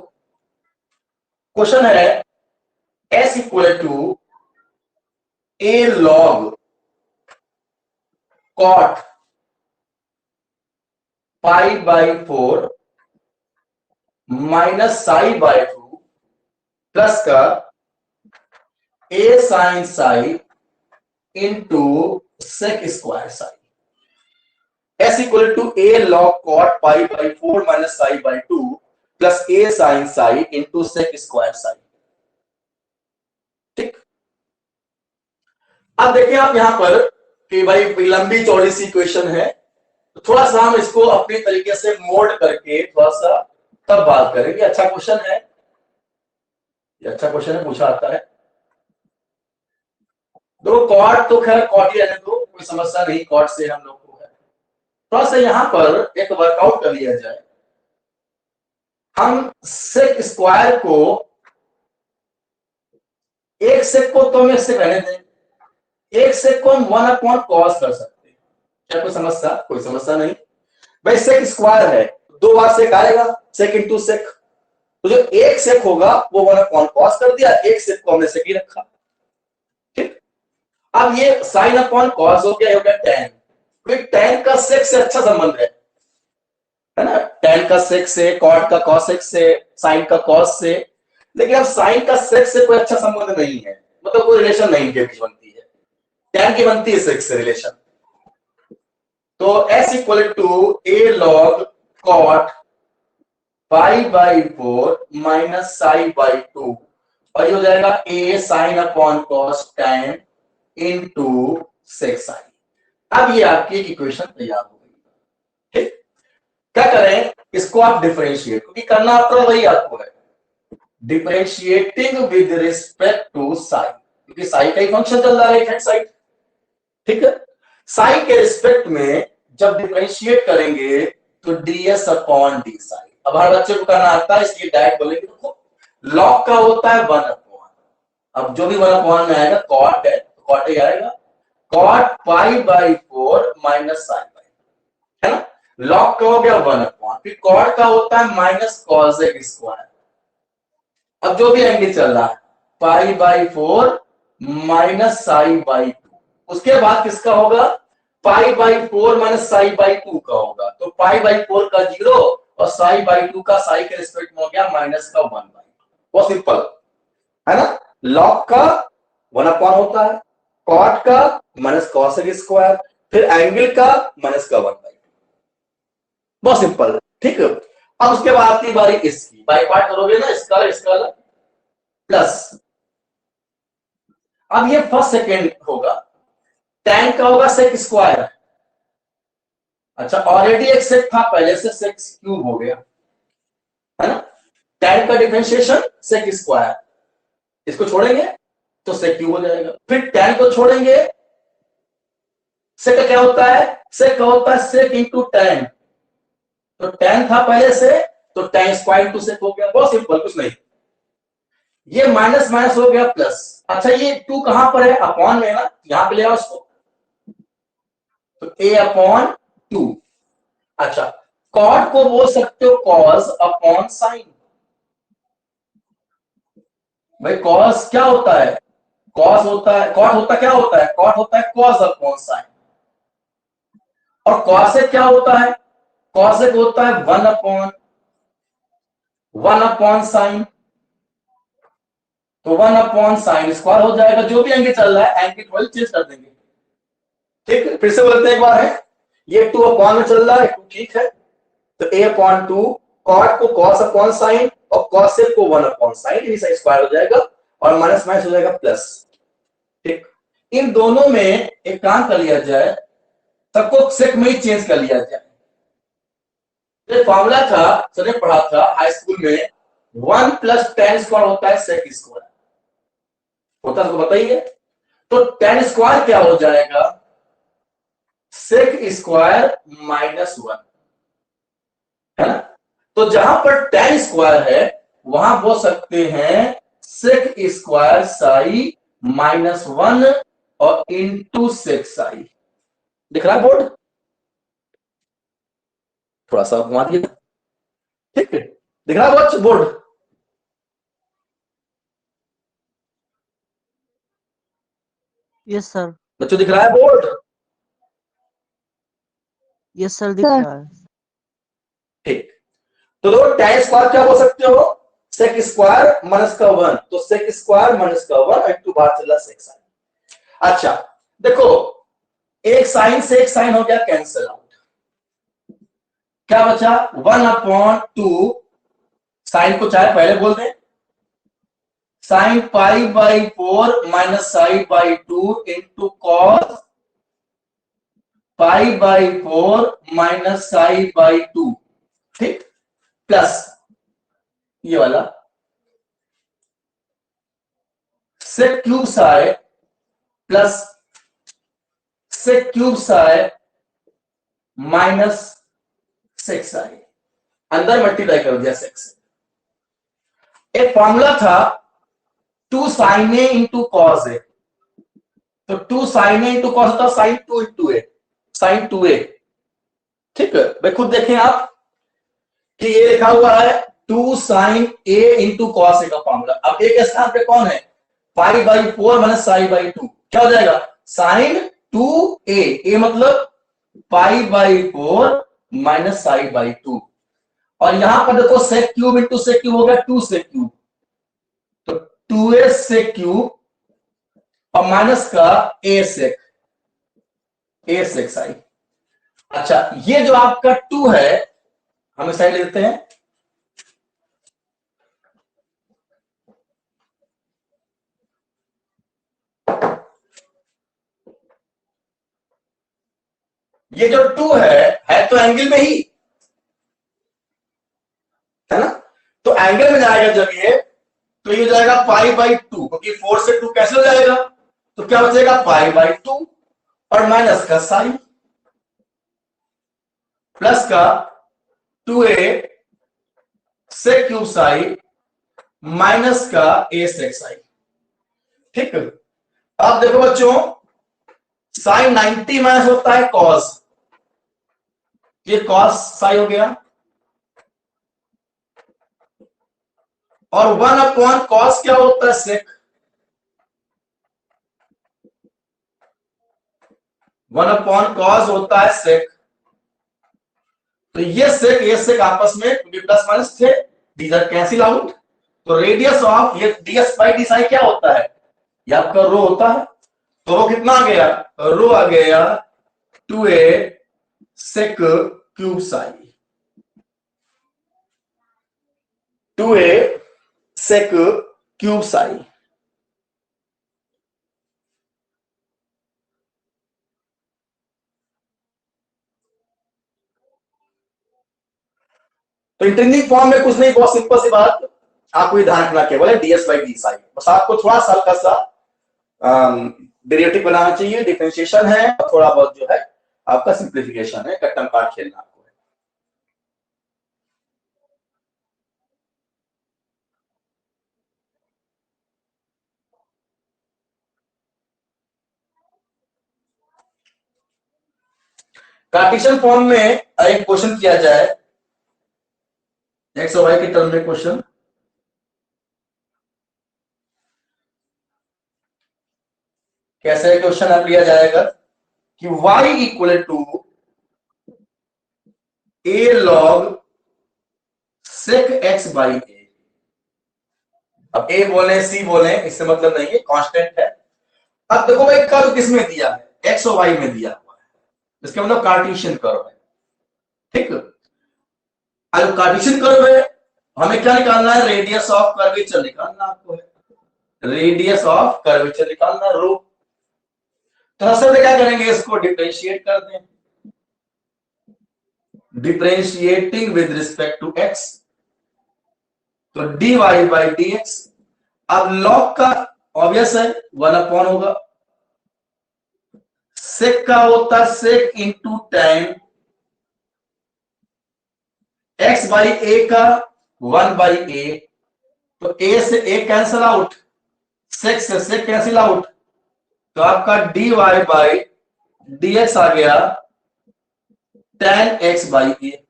क्वेश्चन है s equal to a log cot pi by 4 minus psi by 2 plus का a sine psi into sec square psi. s equal to a log cot pi by 4 minus psi by 2 plus a sine psi into sec square psi. ठीक, अब देखिए आप यहां पर कि भाई लंबी चौड़ी सी इक्वेशन है, तो थोड़ा सा हम इसको अपने तरीके से मोड करके थोड़ा सा तब बात करेंगे। अच्छा क्वेश्चन है, ये अच्छा क्वेश्चन है, पूछा आता है। दो कॉट तो खैर कॉट ही रहने दो, कोई समस्या नहीं, कॉट से हम लोग को है। थोड़ा सा यहां पर एक वर्कआउट कर लिया जाए। हम सेक स्क्वायर को, एक सेक को तो हम एक सेक रहने दें, एक सेक को हम 1 अपॉन कॉस कर सकते हैं, क्या कोई समस्या, कोई समस्या नहीं। भाई सेक स्क्वायर है, दो बार सेक आएगा, सेक इंटू सेक, तो जो एक सेक होगा वो 1 अपॉन कॉस कर दिया, एक सेक को हमने सेक ही रखा। ठीक, अब ये साइन अपॉन कॉस हो गया, tan, क्योंकि tan का सेक से अच्छा संबंध है ना, tan का सेक से, कॉट का कॉसेक से, साइन का कॉस से। लेकिन अब साइन का सेक से कोई अच्छा संबंध नहीं है, मतलब कोई रिलेशन नहीं के बीच बनती है, tan की बनती है सेक से रिलेशन। तो s equal to a log cot pi by 4 minus psi by 2, और ये हो जाएगा a sine upon cos tan into sec sine. अब ये आपकी इक्वेशन तैयार हो गई। ठीक, क्या करें, इसको आप डिफरेंशिएट, क्योंकि करना तो वही आपको है, differentiating with respect to psi, क्योंकि साई का ही फंक्शन चल रहा है राइट हैंड साइड। ठीक है, साई के रिस्पेक्ट में जब डिफरेंशिएट करेंगे तो ds अपॉन डी साइन। अब हर बच्चे को करना आता है इसलिए डायरेक्ट बोलेंगे। देखो लॉग का होता है 1 अपॉन, अब जो भी 1 अपॉन में आएगा कॉट है तो कॉट ही आएगा, cot pi by 4 minus sine by, है ना। लॉग का हो गया 1 अपॉन, फिर कॉट का होता है माइनस कॉसेक स्क्वायर। अब जो भी एंगल चल रहा है pi by 4 minus psi by 2, उसके बाद किसका होगा पाई बाई 4 माइनस साई बाई 2 का होगा। तो पाई बाई 4 का 0 और साई बाई 2 का साई के रिस्पेक्ट में हो गया माइनस का 1 बाई 2। बहुत सिंपल है ना। लॉग का 1 अपॉन होता है, कॉट का माइनस कॉसेक स्क्वायर, फिर एंगल का माइनस का 1 बाई 2। बहुत सिंपल, ठीक है। अब उसके बाद आती बारी इसकी, बाई पार्ट करोगे ना, इसका इसका प्लस। अब ये फर्स्ट सेकेंड होगा, tan का होगा सेक स्क्वायर। अच्छा ऑलरेडी एक सेक था पहले से, सेक क्यूब हो गया, है ना। tan का डिफरेंशिएशन सेक स्क्वायर, इसको छोड़ेंगे तो सेक क्यूब हो जाएगा। फिर tan को छोड़ेंगे, सेक का क्या होता है, सेक का होता है सेक इंटू tan, तो tan था पहले से तो tan स्क्वायर इंटू सेक हो गया। बहुत सिंपल, कुछ नहीं। ये माइनस माइनस हो गया प्लस। अच्छा ये 2 कहां पर है, अपॉन में है ना, यहां पे ले आओ उसको, तो a अपॉन 2। अच्छा कॉट को बोल सकते हो कॉस अपॉन साइन। भाई कॉस क्या होता है, कॉस होता है, कॉट होता क्या होता है, कॉट होता है कॉस अपॉन साइन। और कॉसेक क्या होता है, कॉसेक होता है 1 अपॉन साइन। तो 1 अपॉन साइन स्क्वायर हो जाएगा। जो भी एंगल चल रहा है एंगल को चेंज कर देंगे, ठीक है। फिर से बोलते हैं एक बार, है ये 2 अपॉन में चल रहा है 2, ठीक है, तो a अपॉन 2, कॉट को कॉस अपॉन साइन और कॉसेक को 1 अपॉन साइन, इसी साइन स्क्वायर हो जाएगा और माइनस माइनस हो जाएगा प्लस, ठीक। इन दोनों में एक काम कर लिया जाए, सबको सेक में ही चेंज कर लिया जाए। ये फॉर्मूला था, सर ने पढ़ा था हाई स्कूल में, 1 प्लस tan स्क्वायर होता है सेक स्क्वायर, होता है तो बताइए। तो tan स्क्वायर क्या हो जाएगा, सेक स्क्वायर माइनस 1, है ना। तो जहां पर tan स्क्वायर है वहां बोल सकते हैं सेक स्क्वायर साई माइनस 1 और इंटू सेक साई। दिख रहा है बोर्ड, थोड़ा सा घुमा दिए, ठीक है, दिख रहा है बोर्ड। यस सर, बच्चों दिख रहा है बोर्ड, यस सर दिख रहा है। ठीक। तो देखो tan स्क्वायर क्या बोल सकते हो, सेक स्क्वायर माइनस का 1, तो सेक स्क्वायर माइनस का 1 इंटू बाहर चला सेक साइन। अच्छा देखो एक साइन से एक साइन हो गया कैंसिल आउट, क्या बचा 1 अपॉन 2, साइन को चाहे पहले बोल दें, sine pi by 4 minus psi by 2 into cos pi by 4 minus psi by 2, ठीक, प्लस ये वाला sec cube psi plus sec cube psi minus sec psi, अंदर मल्टीप्लाई कर दिया सेक से। एक फॉर्मूला था 2 साइन ए इंटू कॉस ए, तो 2 साइन ए इंटू कॉस होता है साइन 2 इंटू ए, साइन 2a, ठीक है। भाई खुद देखें आप कि ये लिखा हुआ है 2 sine A into cos A का फॉर्मूला। अब ए के स्थान पे कौन है, pi by 4 minus psi by 2, क्या हो जाएगा साइन 2a, ए मतलब pi by 4 minus psi by 2, और यहां पर देखो sec cube into sec cube हो गया 2 सेक क्यूब, तो 2a सेक क्यूब और माइनस का a सेक साई। अच्छा ये जो आपका 2 है हम इस साइड लेते हैं, ये जो 2 है तो एंगल में ही, है ना। तो एंगल में जाएगा जब ये, तो ये जाएगा पाई बाई 2, क्योंकि 4 से 2 कैंसिल हो जाएगा, तो क्या बचेगा पाई बाई 2 और माइनस का साइन प्लस का 2a sec cube psi minus का a sec साई। ठीक, अब देखो बच्चों, साइन 90 माइनस होता है कॉस, ये कॉस साई हो गया, और 1 अपॉन कॉस क्या होता है सेक, 1 अपॉन कॉस होता है सेक। तो ये सेक आपस में प्लस माइनस थे, दीज आर कैंसिल आउट। तो रेडियस ऑफ ये ds बाई डी साई क्या होता है, ये आपका रो होता है। तो रो कितना आ गया, रो आ गया 2a sec cube psi, 2a sec cube psi. तो इंट्रिंसिक फॉर्म में कुछ नहीं, बहुत सिंपल सी बात, आपको ये ध्यान रखना केवल है ds बाई डी साई। बस आपको थोड़ा सा हल्का सा डेरिवेटिव बनाना चाहिए, डिफरेंशिएशन है, और थोड़ा बहुत जो है आपका सिंप्लीफिकेशन है, कट्टम कार्ड खेलना आपको है। कार्टेशियन फॉर्म में एक क्वेश्चन किया जाए, एक्स और वाई के टर्म में क्वेश्चन, कैसे क्वेश्चन अब लिया जाएगा कि y equal to a log sec x by a। अब a बोले c बोले इससे मतलब नहीं है, कांस्टेंट है। अब देखो भाई कर्व किसमें दिया है, x और y में दिया हुआ है, इसका मतलब कार्टेशियन कर्व है। ठीक, अब कार्टेशियन कर्व है, हमें क्या निकालना है, रेडियस ऑफ कर्वेचर निकालना आपको है, रेडियस ऑफ कर्वेचर निकालना रो। तो असल में क्या करेंगे, इसको डिफरेंशिएट कर दें, differentiating with respect to x, तो dy बाई dx। अब लॉग का ऑब्वियस है 1 अपॉन होगा, सेक का होता है sec into tan, x by ए का 1 बाई ए, तो a से a कैंसिल आउट, सेक से सेक कैंसिल आउट, तो आपका dy बाई dx आ गया tan x बाई ए।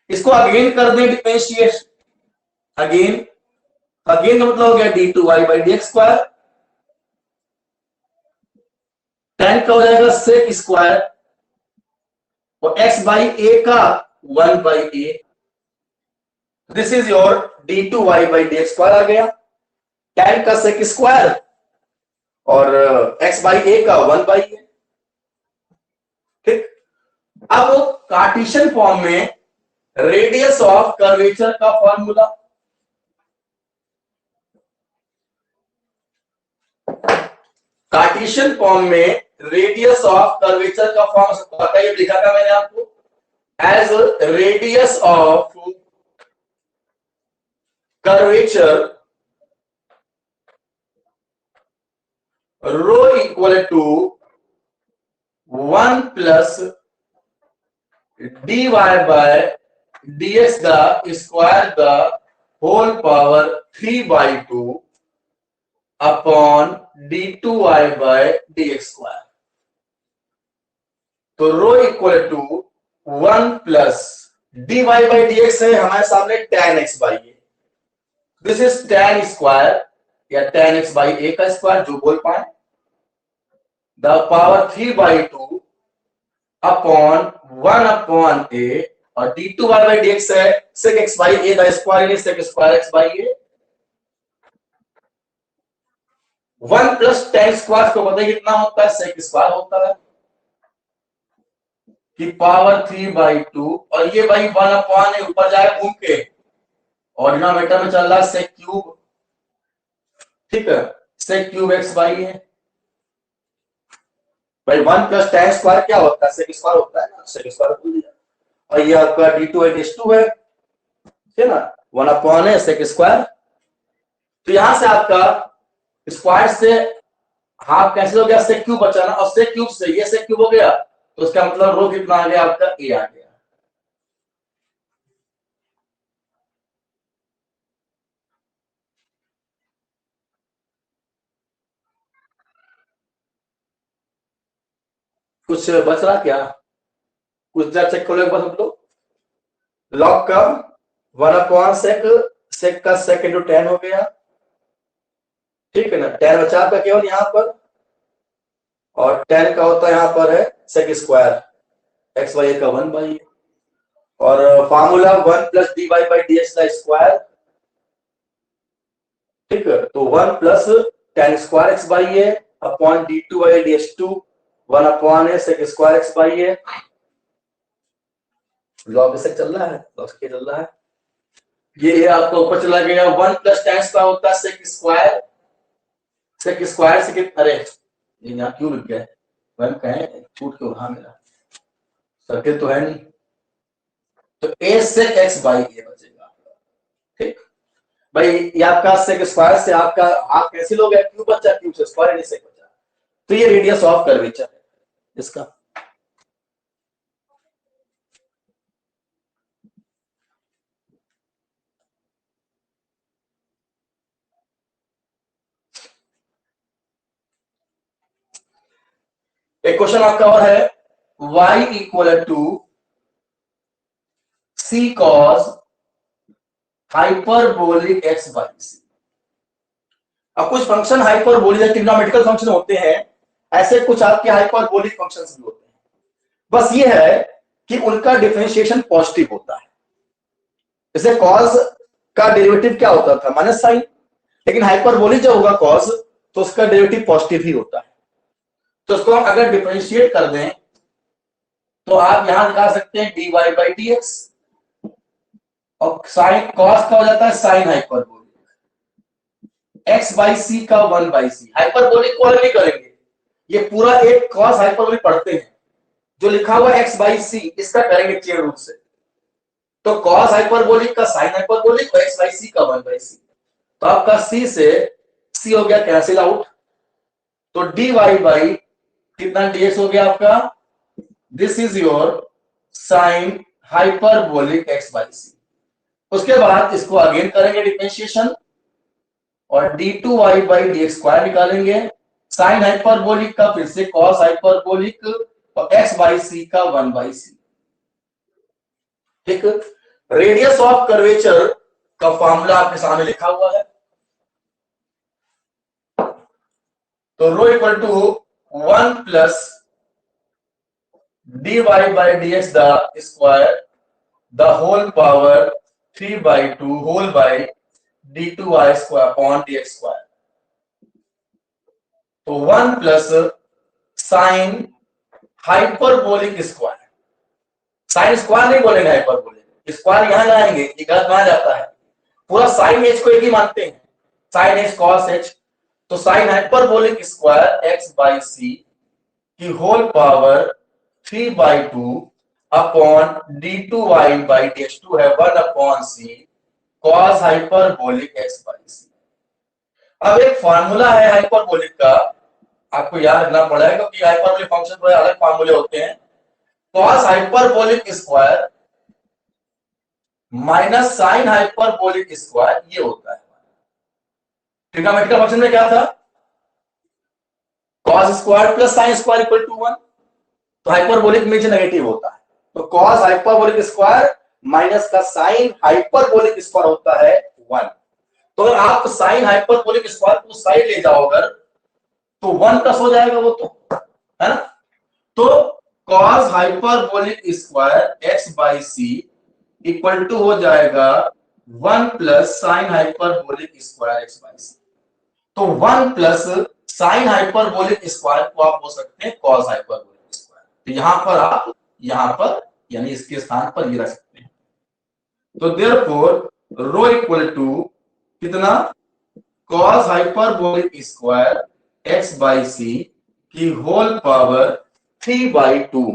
इसको अगेन कर दें डिफरेंशिएट, अगेन अगेन का मतलब हो गया d2y by D X square, tan का हो जाएगा सेक स्क्वायर, और x बाई ए का 1 by A, this is your d2y by D X square आ गया, tan का सेक स्क्वायर और x बाई ए का 1 बाई ए। ठीक, अब कार्टेशियन फॉर्म में रेडियस ऑफ कर्वेचर का फॉर्मूला, कार्टेशियन फॉर्म में रेडियस ऑफ कर्वेचर का फॉर्म पता, ये लिखा था मैंने आपको, as radius of curvature rho equal to 1 plus dy by dx the square the whole power 3 by 2 upon d2y by dx square. तो rho equal to 1 plus dy by dx है हमारे सामने tan x by A, this is tan square या tan x by ए का square जो बोल पाए, the power 3 by 2 upon 1 upon A, और d2y बाई dx है sec x बाई ए का square, sec square x by A, 1 plus tan square को बताइए कितना होता है, sec स्क्वायर होता है, कि पावर 3 बाई 2, और ये भाई 1 अपॉन ए ऊपर जाए घूम के, और डिनोमिनेटर में चल रहा है sec क्यूब। ठीक है, sec क्यूब x बाई है भाई, 1 प्लस tan स्क्वायर क्या होता है, sec स्क्वायर होता है ना, sec स्क्वायर बोल दिया, और ये आपका d2 है d2 है, ठीक है ना, 1 अपॉन है sec स्क्वायर। तो यहां से आपका स्क्वायर से हाफ कैंसिल हो गया, sec क्यूब बचा ना, और sec क्यूब से ये sec क्यूब हो गया, तो उसका मतलब रो कितना आ गया आपका a आ गया। कुछ बच रहा क्या? कुछ जरा चेक करो एक बार हम लोग। लॉग का 1/sec, sec का sec into tan हो गया, ठीक है ना। tan बचा आपका केवल यहाँ पर, और tan का होता है यहाँ पर है sec स्क्वायर एक्स बाई ए का 1/a, और formula 1 plus d y by D x का स्क्वायर, ठीक है। तो 1 plus tan square x by a upon d to by D x to 1 upon a sec square x by a. Log से चल रहा है, लॉग से चल रहा है, ये आपका ऊपर चला गया। 1 प्लस tan स्क्वायर होता है sec स्क्वायर, sec स्क्वायर से कितना, अरे ये यहाँ क्यों लिख गया, मैम कहें छूट क्यों रहा मेरा, सर्किल तो है नहीं। तो a sec x बाई ए बचेगा, ठीक भाई। ये आपका sec स्क्वायर से आपका हाफ कैंसिल हो गया, क्यों बचा, क्यों से स्क्वायर नहीं sec बचा। तो ये रेडियस ऑफ कर्वेचर है इसका। एक क्वेश्चन आपका और है, y equal to c cos hyperbolic x by c। अब कुछ फंक्शन हाइपरबोलिक ट्रिग्नोमेट्रिकल फंक्शन होते हैं, ऐसे कुछ आपके हाइपरबोलिक फंक्शंस भी होते हैं, बस ये है कि उनका डिफरेंशिएशन पॉजिटिव होता है। जैसे cos का डेरिवेटिव क्या होता था, माइनस साइन, लेकिन हाइपरबोलिक जब होगा cos तो उसका डेरिवेटिव पॉजिटिव ही होता है। तो उसको हम अगर डिफरेंशिएट कर दें तो आप यहां निकाल सकते हैं dy बाई डी एक्स, और साइन cos का हो जाता है sign hyperbolic x by C का 1 बाई सी। हाइपरबोलिक को अलग नहीं करेंगे, ये पूरा एक cos हाइपरबोलिक पढ़ते हैं, जो लिखा हुआ x बाई सी इसका करेंगे चेन रूट से। तो cos हाइपरबोलिक का साइन हाइपरबोलिक और x बाई सी का 1 बाई सी। तो आपका c से c हो गया कैंसिल आउट, तो dy बाई कितना dx हो गया आपका, this is your sine hyperbolic x by C. उसके बाद इसको अगेन करेंगे डिफरेंशिएशन, और d2y by D X square निकालेंगे, साइन हाइपरबोलिक का फिर से cos हाइपरबोलिक और x बाई सी का 1 बाई सी, ठीक। रेडियस ऑफ कर्वेचर का फॉर्मूला आपके सामने लिखा हुआ है। तो rho equal to 1 plus dy by D x the square the whole power 3/2 whole by d2y square upon dx square. तो 1 plus sine hyperbolic square, sine square नहीं बोलेंगे, हाइपरबोलिक स्क्वायर यहां लाएंगे, ये गलत माना जाता है। पूरा साइन एच को एक ही मानते हैं, साइन एच कॉस एच। तो sine hyperbolic square x by C की whole power 3/2 upon d2y by dx2 है 1 upon C cos hyperbolic x by C. अब एक फार्मूला है हाइपरबोलिक का, आपको याद रखना पड़ेगा क्योंकि हाइपरबोलिक फंक्शन थोड़े अलग फार्मूले होते हैं। cos hyperbolic square minus sine hyperbolic square, ये होता है। ट्रिग्नोमेट्रिकल फंक्शन में क्या था, cos square plus sine square equal to 1, तो हाइपरबोलिक में नेगेटिव होता है। तो cos हाइपरबोलिक स्क्वायर माइनस का साइन हाइपरबोलिक स्क्वायर होता है 1। तो अगर आप साइन हाइपरबोलिक स्क्वायर को साइड ले जाओ अगर, तो 1 प्लस हो जाएगा वो, तो है ना। तो cos hyperbolic square x by C equal to हो जाएगा 1 plus sine hyperbolic square x by C. तो 1 प्लस साइन हाइपरबोलिक स्क्वायर को आप बोल सकते हैं cos हाइपरबोलिक स्क्वायर। तो यहां पर आप, यहां पर यानी इसके स्थान पर ये रख सकते हैं। तो देयरफॉर रो इक्वल टू कितना, cos hyperbolic square x by C की होल पावर 3/2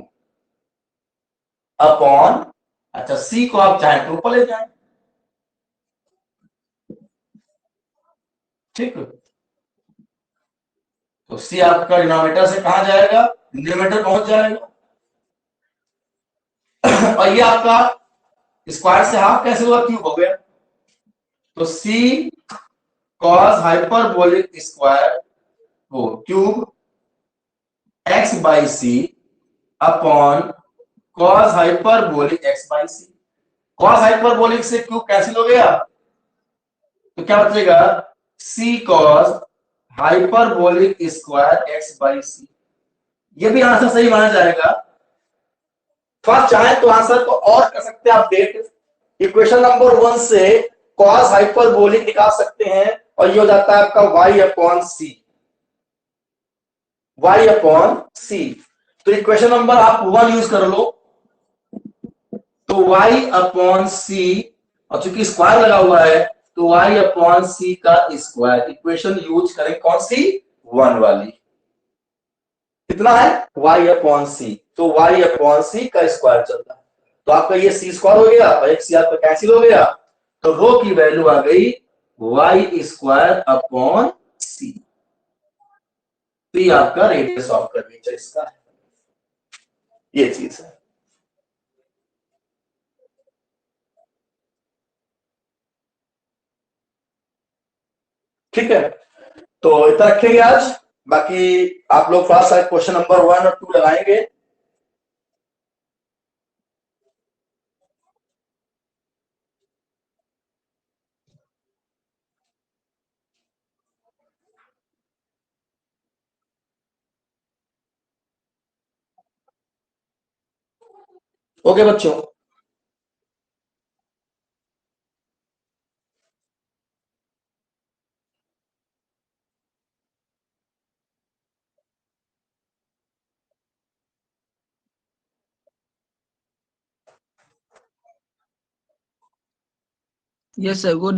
अपॉन, अच्छा c को आप चाहे टू पर ले जाएं, ठीक। तो c आपका डिनोमिनेटर से कहां जाएगा, न्यूमरेटर पहुंच जाएगा। और ये आपका स्क्वायर से हाफ कैसे हुआ, क्यूब हो गया। तो c cos हाइपरबोलिक स्क्वायर वो cube x by C upon cos hyperbolic X by C. Cos hyperbolic से क्यू कैंसिल हो गया, तो क्या बचेगा, C cos hyperbolic square x by C. ये भी आंसर सही माना जाएगा। फर्स्ट चाहे तो आंसर को और कर सकते हैं अपडेट, इक्वेशन नंबर 1 से कॉस हाइपरबोलिक निकाल सकते हैं और ये हो जाता है आपका y अपॉन सी, y अपॉन सी। तो इक्वेशन नंबर आप 1 यूज कर लो, तो y अपॉन सी, और चूंकि स्क्वायर लगा हुआ है तो y अपॉन सी का स्क्वायर, इक्वेशन यूज करें कौन सी, 1 वाली। कितना है, y अपॉन सी, तो y अपॉन सी का स्क्वायर चलता है, तो आपका ये सी स्क्वायर हो गया और एक सी आपका कैंसिल हो गया, तो रो की वैल्यू आ गई y स्क्वायर अपॉन सी। तो ये आपका रेडियस ऑफ कर्वेचर इसका है, ये चीज है। ठीक है, तो इतना रखेंगे आज, बाकी आप लोग थोड़ा सा क्वेश्चन नंबर 1 और 2 लगाएंगे। ओके बच्चों। Yes, sir. Good